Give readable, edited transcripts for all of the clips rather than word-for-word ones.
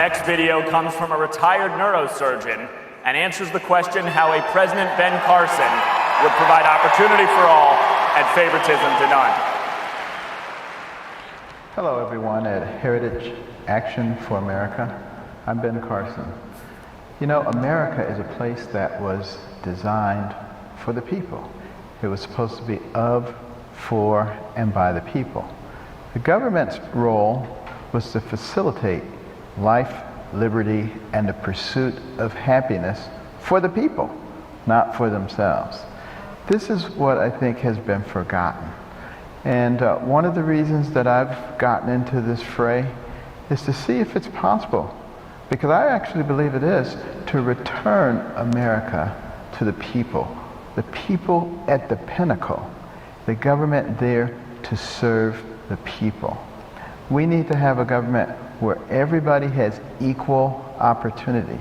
Next video comes from a retired neurosurgeon and answers the question how a President Ben Carson would provide opportunity for all and favoritism to none. Hello everyone at Heritage Action for America. I'm Ben Carson. You know, America is a place that was designed for the people. It was supposed to be of, for, and by the people. The government's role was to facilitate life, liberty, and the pursuit of happiness for the people, not for themselves. This is what I think has been forgotten. And one of the reasons that I've gotten into this fray is to see if it's possible, because I actually believe it is, to return America to the people at the pinnacle, the government there to serve the people. We need to have a government where everybody has equal opportunity.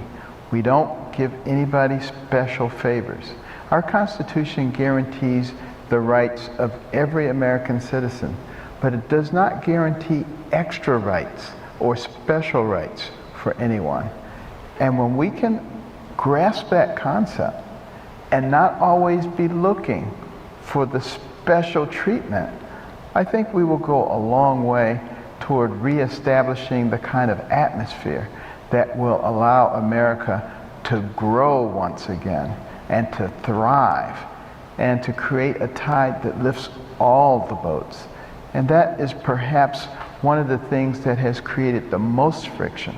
We don't give anybody special favors. Our Constitution guarantees the rights of every American citizen, but it does not guarantee extra rights or special rights for anyone. And when we can grasp that concept and not always be looking for the special treatment, I think we will go a long way toward reestablishing the kind of atmosphere that will allow America to grow once again and to thrive and to create a tide that lifts all the boats. And that is perhaps one of the things that has created the most friction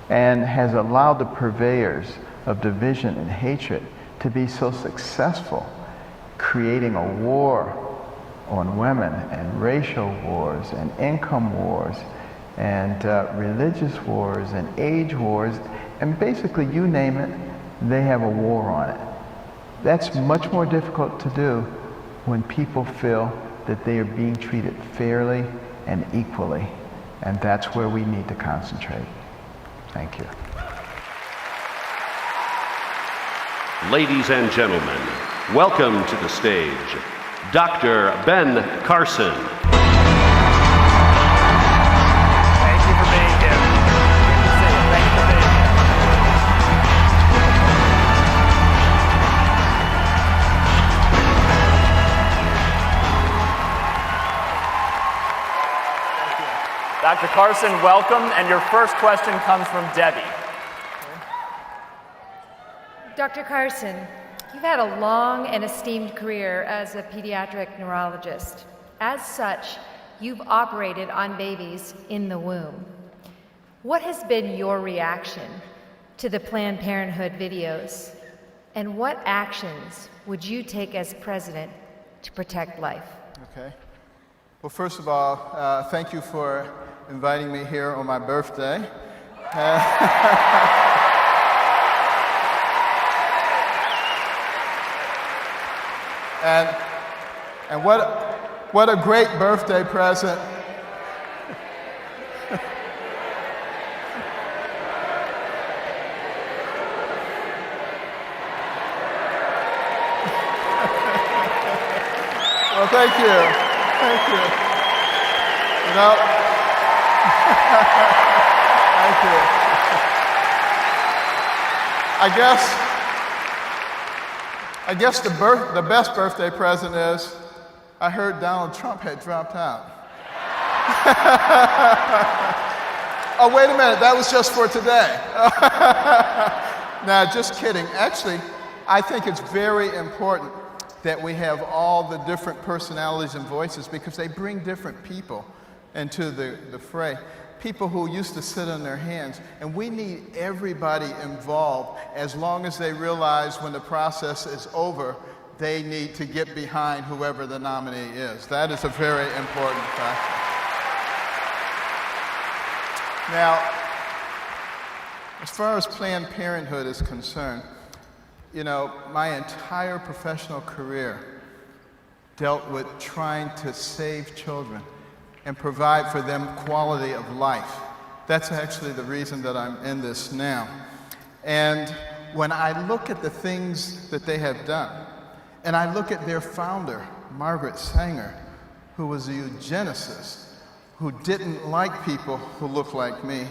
and has allowed the purveyors of division and hatred to be so successful, creating a war on women and racial wars and income wars and religious wars and age wars, and basically you name it, they have a war on it. That's much more difficult to do when people feel that they are being treated fairly and equally, and that's where we need to concentrate. Thank you. Ladies and gentlemen, welcome to the stage, Dr. Ben Carson. Thank you for being here. Good to see you. Thank you for being here. Dr. Carson, welcome. And your first question comes from Debbie. Dr. Carson, you've had a long and esteemed career as a pediatric neurologist. As such, you've operated on babies in the womb. What has been your reaction to the Planned Parenthood videos? And what actions would you take as president to protect life? Okay. Well, first of all, thank you for inviting me here on my birthday. And what a great birthday present. Well, thank you. Thank you. You know, thank you. I guess the best birthday present is I heard Donald Trump had dropped out. Oh, wait a minute, that was just for today. Nah, just kidding. Actually, I think it's very important that we have all the different personalities and voices because they bring different people into the fray. People who used to sit on their hands, and we need everybody involved as long as they realize when the process is over, they need to get behind whoever the nominee is. That is a very important factor. Now, as far as Planned Parenthood is concerned, you know, my entire professional career dealt with trying to save children and provide for them quality of life. That's actually the reason that I'm in this now. And when I look at the things that they have done, and I look at their founder, Margaret Sanger, who was a eugenicist, who didn't like people who looked like me,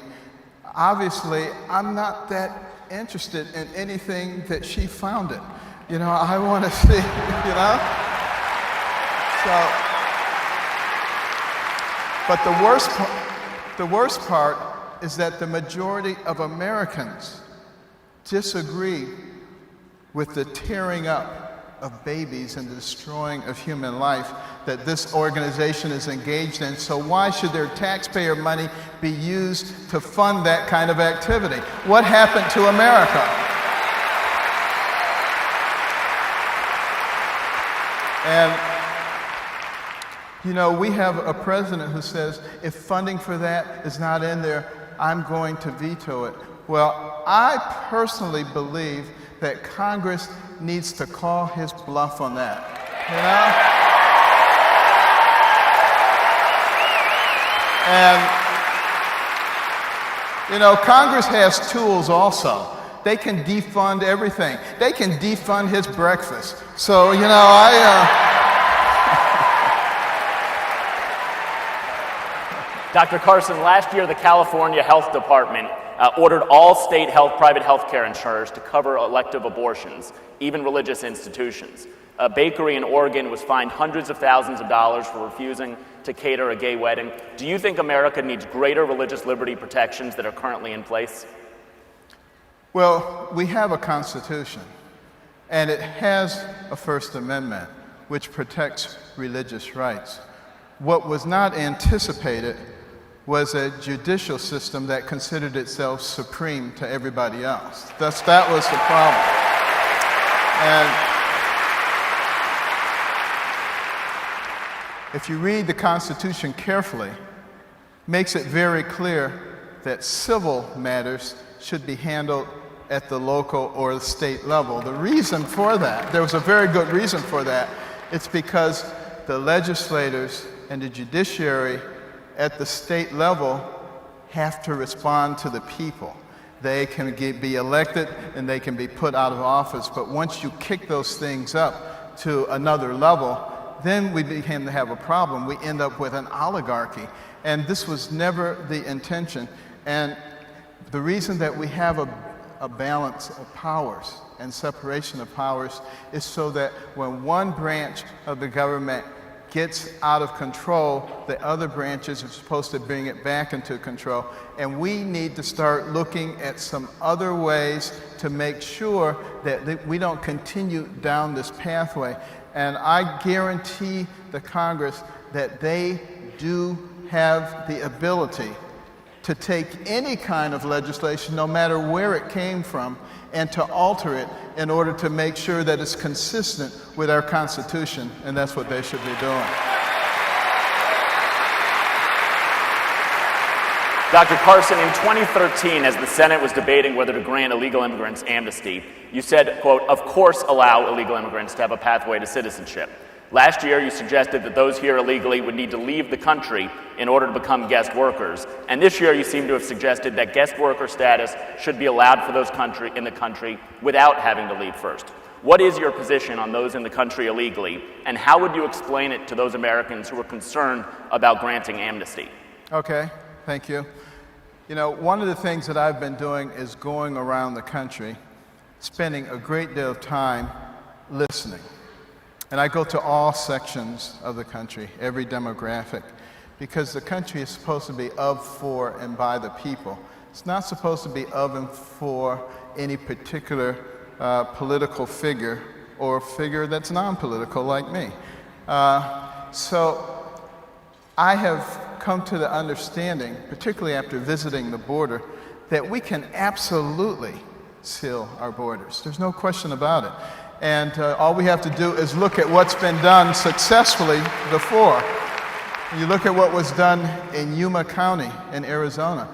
Obviously, I'm not that interested in anything that she founded. I want to see, But the worst part is that the majority of Americans disagree with the tearing up of babies and the destroying of human life that this organization is engaged in. So why should their taxpayer money be used to fund that kind of activity? What happened to America? And we have a president who says, if funding for that is not in there, I'm going to veto it. Well, I personally believe that Congress needs to call his bluff on that. And Congress has tools also. They can defund everything. They can defund his breakfast. So, Dr. Carson, last year the California Health Department ordered all state private health care insurers to cover elective abortions, even religious institutions. A bakery in Oregon was fined hundreds of thousands of dollars for refusing to cater a gay wedding. Do you think America needs greater religious liberty protections that are currently in place? Well, we have a Constitution, and it has a First Amendment, which protects religious rights. What was not anticipated was a judicial system that considered itself supreme to everybody else. That was the problem. And if you read the Constitution carefully, it makes it very clear that civil matters should be handled at the local or the state level. The reason for that, there was a very good reason for that, it's because the legislators and the judiciary at the state level have to respond to the people. They can be elected and they can be put out of office, but once you kick those things up to another level, then we begin to have a problem. We end up with an oligarchy, and this was never the intention. And the reason that we have a balance of powers and separation of powers is so that when one branch of the government gets out of control, the other branches are supposed to bring it back into control. And we need to start looking at some other ways to make sure that we don't continue down this pathway. And I guarantee the Congress that they do have the ability to take any kind of legislation, no matter where it came from, and to alter it in order to make sure that it's consistent with our Constitution, and that's what they should be doing. Dr. Carson, in 2013, as the Senate was debating whether to grant illegal immigrants amnesty, you said, quote, "Of course allow illegal immigrants to have a pathway to citizenship." Last year, you suggested that those here illegally would need to leave the country in order to become guest workers. And this year, you seem to have suggested that guest worker status should be allowed for those in the country without having to leave first. What is your position on those in the country illegally, and how would you explain it to those Americans who are concerned about granting amnesty? Okay, thank you. One of the things that I've been doing is going around the country, spending a great deal of time listening. And I go to all sections of the country, every demographic, because the country is supposed to be of, for, and by the people. It's not supposed to be of and for any particular political figure or figure that's non-political like me. So I have come to the understanding, particularly after visiting the border, that we can absolutely seal our borders. There's no question about it. And all we have to do is look at what's been done successfully before. You look at what was done in Yuma County in Arizona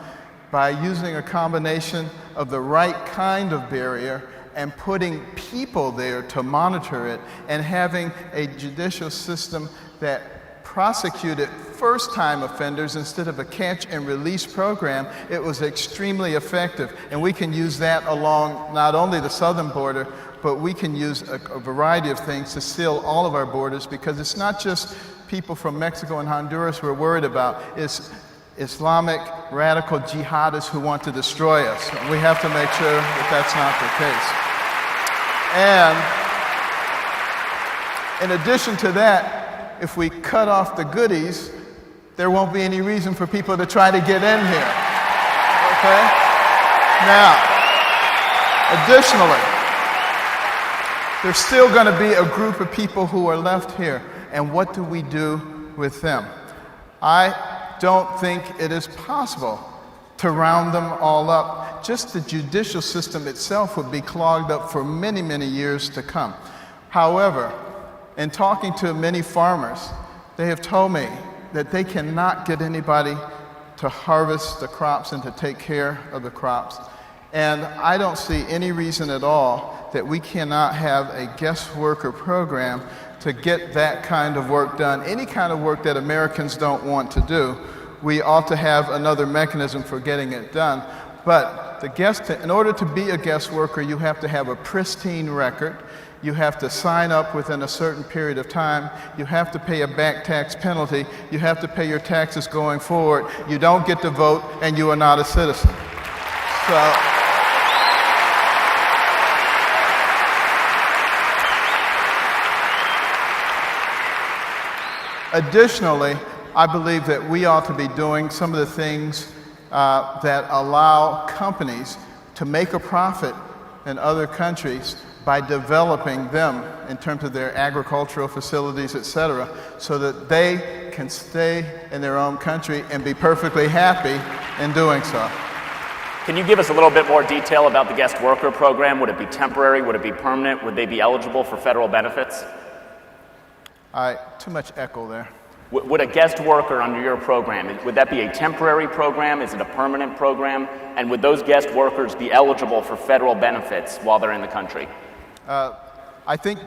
by using a combination of the right kind of barrier and putting people there to monitor it and having a judicial system that prosecuted first-time offenders instead of a catch-and-release program. It was extremely effective. And we can use that along not only the southern border, but we can use a variety of things to seal all of our borders, because it's not just people from Mexico and Honduras we're worried about. It's Islamic radical jihadists who want to destroy us. We have to make sure that that's not the case. And in addition to that, if we cut off the goodies, there won't be any reason for people to try to get in here. Okay? Now, additionally, there's still going to be a group of people who are left here. And what do we do with them? I don't think it is possible to round them all up. Just the judicial system itself would be clogged up for many, many years to come. However, in talking to many farmers, they have told me that they cannot get anybody to harvest the crops and to take care of the crops. And I don't see any reason at all that we cannot have a guest worker program to get that kind of work done. Any kind of work that Americans don't want to do, we ought to have another mechanism for getting it done. But in order to be a guest worker, you have to have a pristine record. You have to sign up within a certain period of time. You have to pay a back tax penalty. You have to pay your taxes going forward. You don't get to vote, and you are not a citizen. So, additionally, I believe that we ought to be doing some of the things that allow companies to make a profit in other countries by developing them in terms of their agricultural facilities, etc., so that they can stay in their own country and be perfectly happy in doing so. Can you give us a little bit more detail about the guest worker program? Would it be temporary? Would it be permanent? Would they be eligible for federal benefits? Too much echo there. Would a guest worker under your program, would that be a temporary program? Is it a permanent program? And would those guest workers be eligible for federal benefits while they're in the country? I think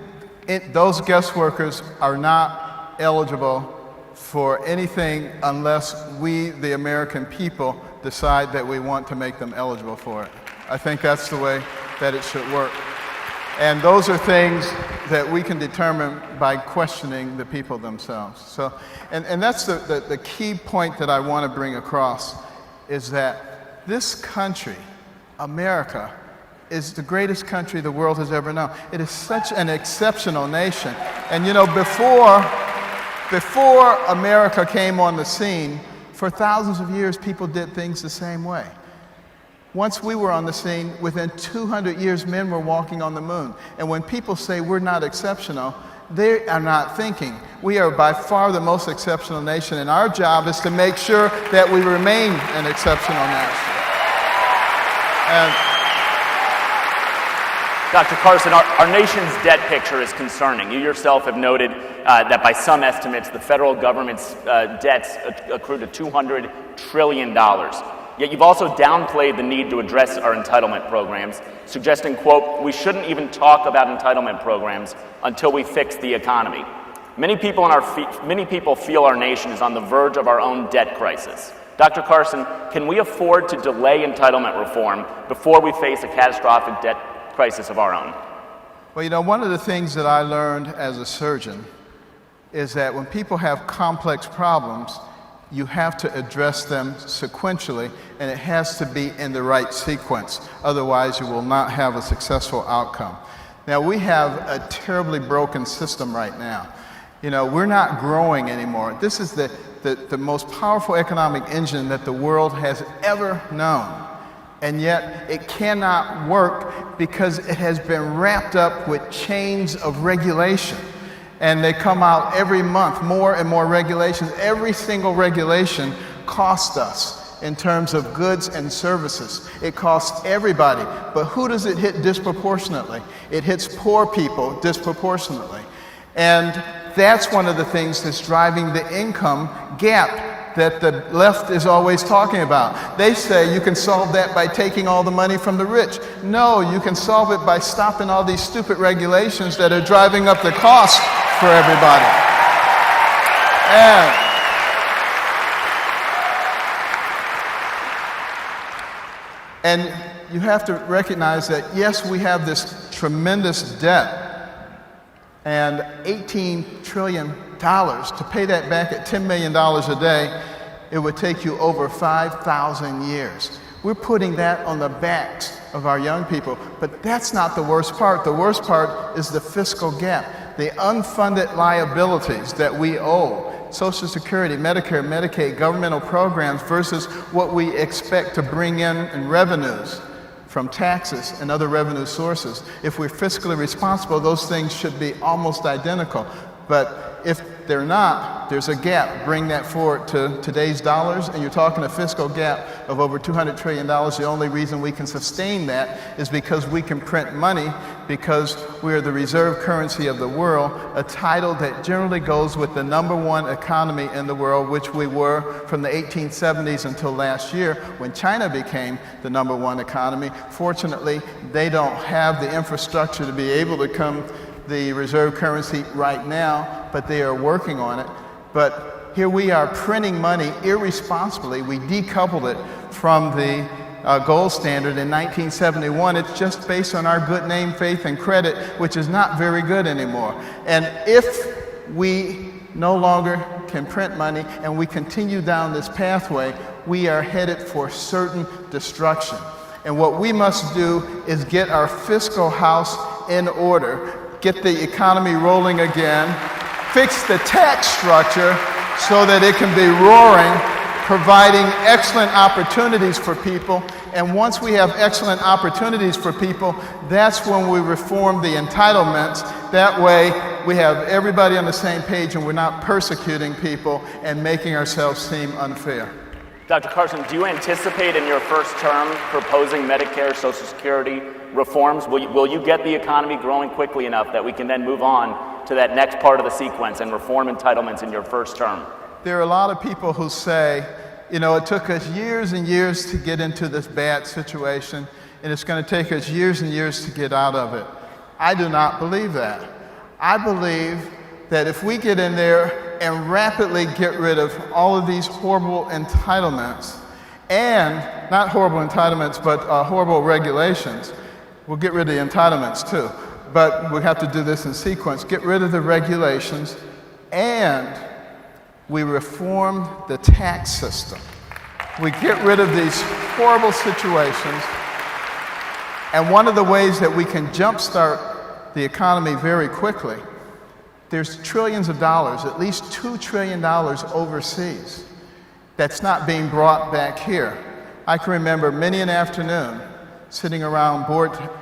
those guest workers are not eligible for anything unless we, the American people, decide that we want to make them eligible for it. I think that's the way that it should work. And those are things that we can determine by questioning the people themselves. So, and that's the key point that I want to bring across, is that this country, America, is the greatest country the world has ever known. It is such an exceptional nation. And you know, before America came on the scene, for thousands of years, people did things the same way. Once we were on the scene, within 200 years, men were walking on the moon. And when people say we're not exceptional, they are not thinking. We are by far the most exceptional nation, and our job is to make sure that we remain an exceptional nation. And Dr. Carson, our nation's debt picture is concerning. You yourself have noted that by some estimates, the federal government's debts accrue to $200 trillion. Yet you've also downplayed the need to address our entitlement programs, suggesting, quote, we shouldn't even talk about entitlement programs until we fix the economy. Many people feel our nation is on the verge of our own debt crisis. Dr. Carson, can we afford to delay entitlement reform before we face a catastrophic debt crisis of our own? Well, you know, one of the things that I learned as a surgeon is that when people have complex problems, you have to address them sequentially, and it has to be in the right sequence. Otherwise, you will not have a successful outcome. Now, we have a terribly broken system right now. You know, we're not growing anymore. This is the most powerful economic engine that the world has ever known. And yet, it cannot work because it has been wrapped up with chains of regulation. And they come out every month, more and more regulations. Every single regulation costs us in terms of goods and services. It costs everybody. But who does it hit disproportionately? It hits poor people disproportionately. And that's one of the things that's driving the income gap that the left is always talking about. They say you can solve that by taking all the money from the rich. No, you can solve it by stopping all these stupid regulations that are driving up the cost for everybody. And you have to recognize that, yes, we have this tremendous debt, and $18 trillion to pay that back at $10 million a day it would take you over 5,000 years. We're putting that on the backs of our young people, but that's not the worst part. The worst part is the fiscal gap, the unfunded liabilities that we owe. Social Security, Medicare, Medicaid, governmental programs versus what we expect to bring in revenues from taxes and other revenue sources. If we're fiscally responsible, those things should be almost identical. But if they're not, there's a gap. Bring that forward to today's dollars, and you're talking a fiscal gap of over $200 trillion. The only reason we can sustain that is because we can print money, because we're the reserve currency of the world, a title that generally goes with the #1 economy in the world, which we were from the 1870s until last year when China became the #1 economy. Fortunately, they don't have the infrastructure to be able to become the reserve currency right now, but they are working on it. But here we are printing money irresponsibly. We decoupled it from the gold standard in 1971. It's just based on our good name, faith, and credit, which is not very good anymore. And if we no longer can print money and we continue down this pathway, we are headed for certain destruction. And what we must do is get our fiscal house in order, get the economy rolling again, fix the tax structure so that it can be roaring, providing excellent opportunities for people. And once we have excellent opportunities for people, that's when we reform the entitlements. That way, we have everybody on the same page and we're not persecuting people and making ourselves seem unfair. Dr. Carson, do you anticipate in your first term proposing Medicare, Social Security reforms? Will you get the economy growing quickly enough that we can then move on to that next part of the sequence and reform entitlements in your first term? There are a lot of people who say, you know, it took us years and years to get into this bad situation, and it's going to take us years and years to get out of it. I do not believe that. I believe that if we get in there and rapidly get rid of all of these horrible entitlements, and not horrible entitlements, but horrible regulations, we'll get rid of the entitlements too, but we have to do this in sequence. Get rid of the regulations, and we reform the tax system. We get rid of these horrible situations, and one of the ways that we can jumpstart the economy very quickly, there's trillions of dollars, at least $2 trillion overseas, that's not being brought back here. I can remember many an afternoon sitting around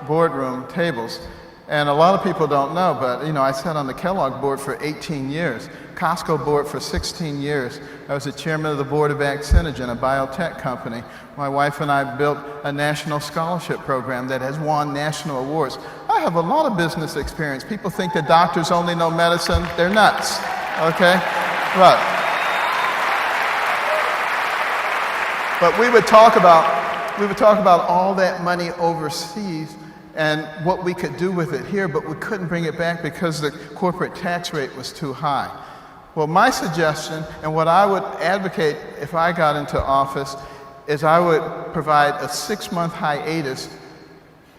boardroom tables, and a lot of people don't know, but you know, I sat on the Kellogg board for 18 years, Costco board for 16 years. I was the chairman of the board of Vaccinogen, a biotech company. My wife and I built a national scholarship program that has won national awards. I have a lot of business experience. People think that doctors only know medicine. They're nuts, okay? But we would talk about all that money overseas and what we could do with it here, but we couldn't bring it back because the corporate tax rate was too high. Well, my suggestion, and what I would advocate if I got into office, is I would provide a 6-month hiatus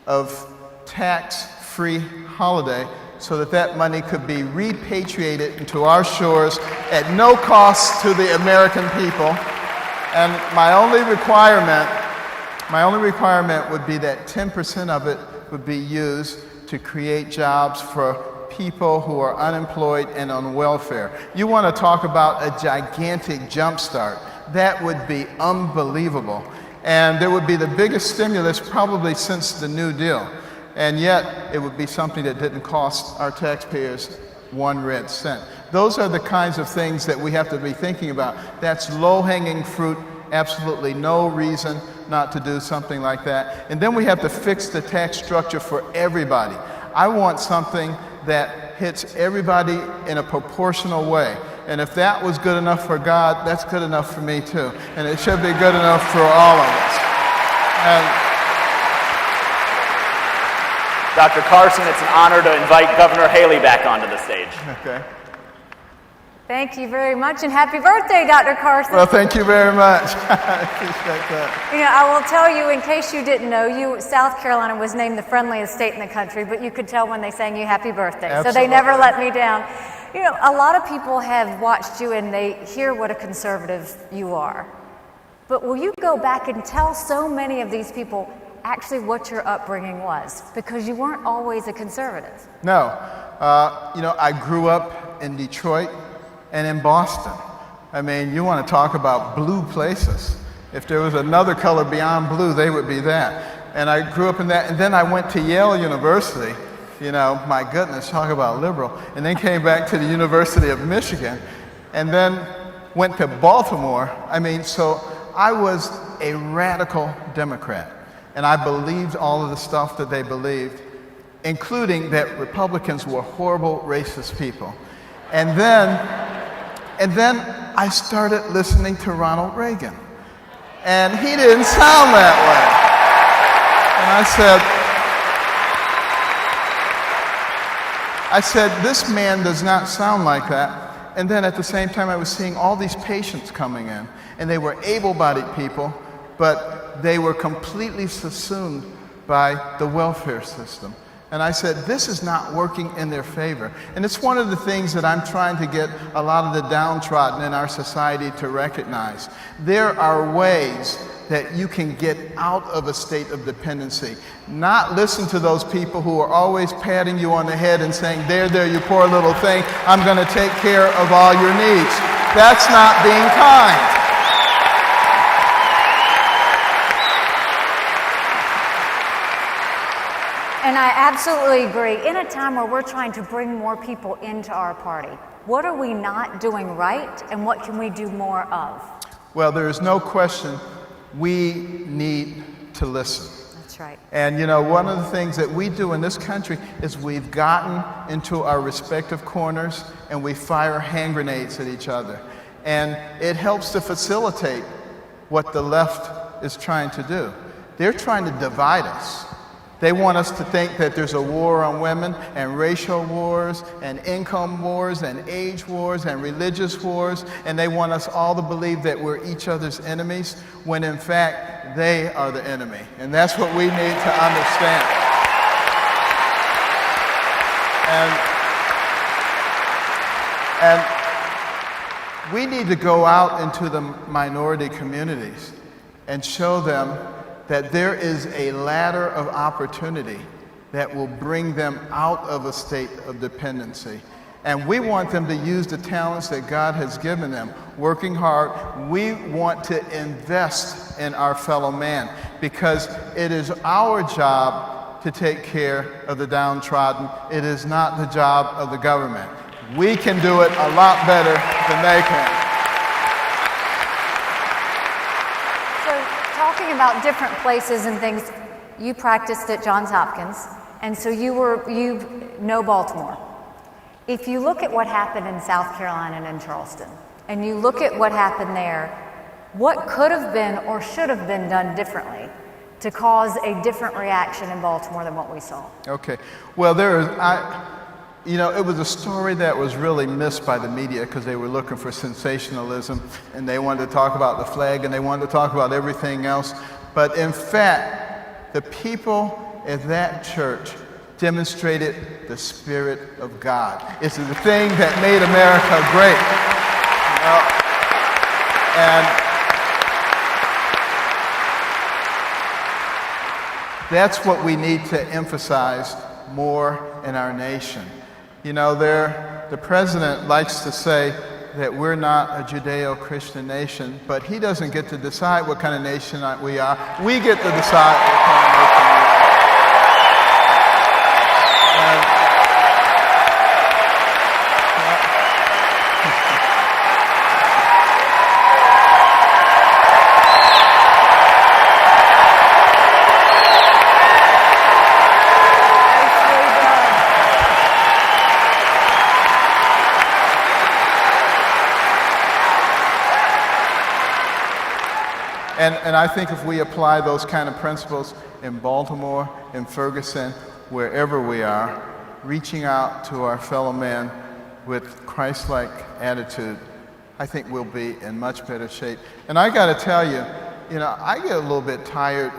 of tax-free holiday so that that money could be repatriated into our shores at no cost to the American people. And my only requirement would be that 10% of it would be used to create jobs for people who are unemployed and on welfare. You want to talk about a gigantic jumpstart. That would be unbelievable. And there would be the biggest stimulus probably since the New Deal. And yet, it would be something that didn't cost our taxpayers 1 red cent. Those are the kinds of things that we have to be thinking about. That's low-hanging fruit, absolutely no reason not to do something like that. And then we have to fix the tax structure for everybody. I want something that hits everybody in a proportional way. And if that was good enough for God, that's good enough for me too. And it should be good enough for all of us. And Dr. Carson, it's an honor to invite Governor Haley back onto the stage. okay. Thank you very much, and happy birthday, Dr. Carson. Well, thank you very much. I appreciate that. You know, I will tell you, in case you didn't know, South Carolina was named the friendliest state in the country, but you could tell when they sang you happy birthday. Absolutely. So they never let me down. You know, a lot of people have watched you and they hear what a conservative you are. But will you go back and tell so many of these people actually what your upbringing was? Because you weren't always a conservative. No. I grew up in Detroit and in Boston. I mean, you want to talk about blue places. If there was another color beyond blue, they would be that. And I grew up in that. And then I went to Yale University. You know, my goodness, talk about liberal. And then came back to the University of Michigan. And then went to Baltimore. I mean, so I was a radical Democrat. And I believed all of the stuff that they believed, including that Republicans were horrible, racist people. And then I started listening to Ronald Reagan. And he didn't sound that way. And I said, this man does not sound like that. And then at the same time, I was seeing all these patients coming in, and they were able-bodied people, but they were completely subsumed by the welfare system. And I said, this is not working in their favor. And it's one of the things that I'm trying to get a lot of the downtrodden in our society to recognize. There are ways that you can get out of a state of dependency. Not listen to those people who are always patting you on the head and saying, there, you poor little thing, I'm going to take care of all your needs. That's not being kind. And I absolutely agree. In a time where we're trying to bring more people into our party, what are we not doing right, and what can we do more of? Well, there is no question we need to listen. That's right. And you know, one of the things that we do in this country is we've gotten into our respective corners and we fire hand grenades at each other. And it helps to facilitate what the left is trying to do. They're trying to divide us. They want us to think that there's a war on women and racial wars and income wars and age wars and religious wars, and they want us all to believe that we're each other's enemies when in fact they are the enemy. And that's what we need to understand. And we need to go out into the minority communities and show them that there is a ladder of opportunity that will bring them out of a state of dependency. And we want them to use the talents that God has given them, working hard. We want to invest in our fellow man because it is our job to take care of the downtrodden. It is not the job of the government. We can do it a lot better than they can. Talking about different places and things, you practiced at Johns Hopkins, and so you know Baltimore. If you look at what happened in South Carolina and in Charleston, and you look at what happened there, what could have been or should have been done differently to cause a different reaction in Baltimore than what we saw? Okay. Well, it was a story that was really missed by the media because they were looking for sensationalism and they wanted to talk about the flag and they wanted to talk about everything else. But in fact, the people at that church demonstrated the Spirit of God. It's the thing that made America great. And that's what we need to emphasize more in our nation. You know, the president likes to say that we're not a Judeo-Christian nation, but he doesn't get to decide what kind of nation we are. We get to decide what kind of nation we are. And I think if we apply those kind of principles in Baltimore, in Ferguson, wherever we are, reaching out to our fellow men with Christ-like attitude, I think we'll be in much better shape. And I got to tell you, I get a little bit tired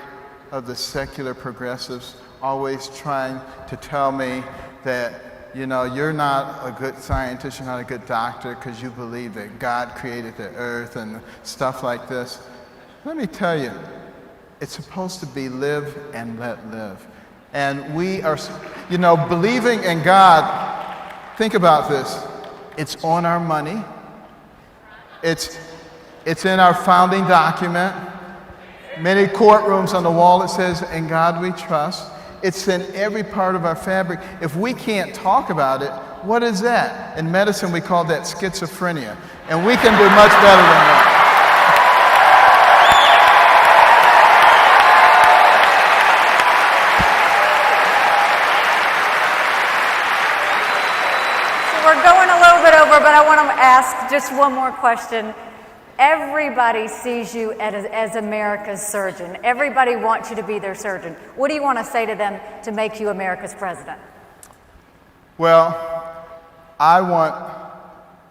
of the secular progressives always trying to tell me that you know, you're not a good scientist, you're not a good doctor because you believe that God created the earth and stuff like this. Let me tell you, it's supposed to be live and let live. And we are, you know, believing in God, think about this. It's on our money. It's in our founding document. Many courtrooms on the wall it says, "In God we trust." It's in every part of our fabric. If we can't talk about it, what is that? In medicine we call that schizophrenia. And we can do much better than that. We're going a little bit over, but I want to ask just one more question. Everybody sees you as America's surgeon. Everybody wants you to be their surgeon. What do you want to say to them to make you America's president? Well, I want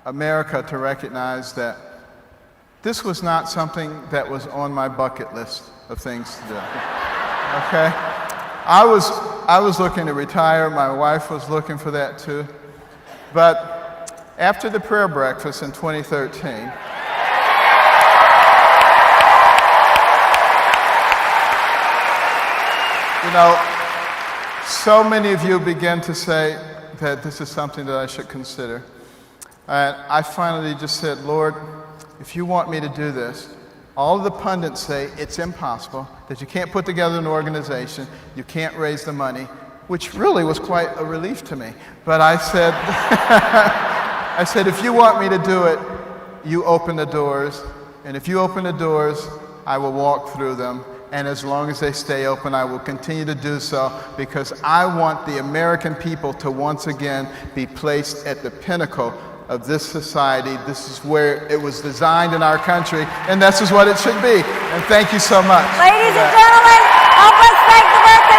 America to recognize that this was not something that was on my bucket list of things to do. Okay? I was looking to retire. My wife was looking for that too. But after the prayer breakfast in 2013, you know, so many of you begin to say that this is something that I should consider. And I finally just said, Lord, if you want me to do this, all of the pundits say it's impossible, that you can't put together an organization, you can't raise the money, which really was quite a relief to me. But I said, I said, if you want me to do it, you open the doors. And if you open the doors, I will walk through them. And as long as they stay open, I will continue to do so because I want the American people to once again be placed at the pinnacle of this society. This is where it was designed in our country, and this is what it should be. And thank you so much. Ladies and gentlemen, help us thank the birthday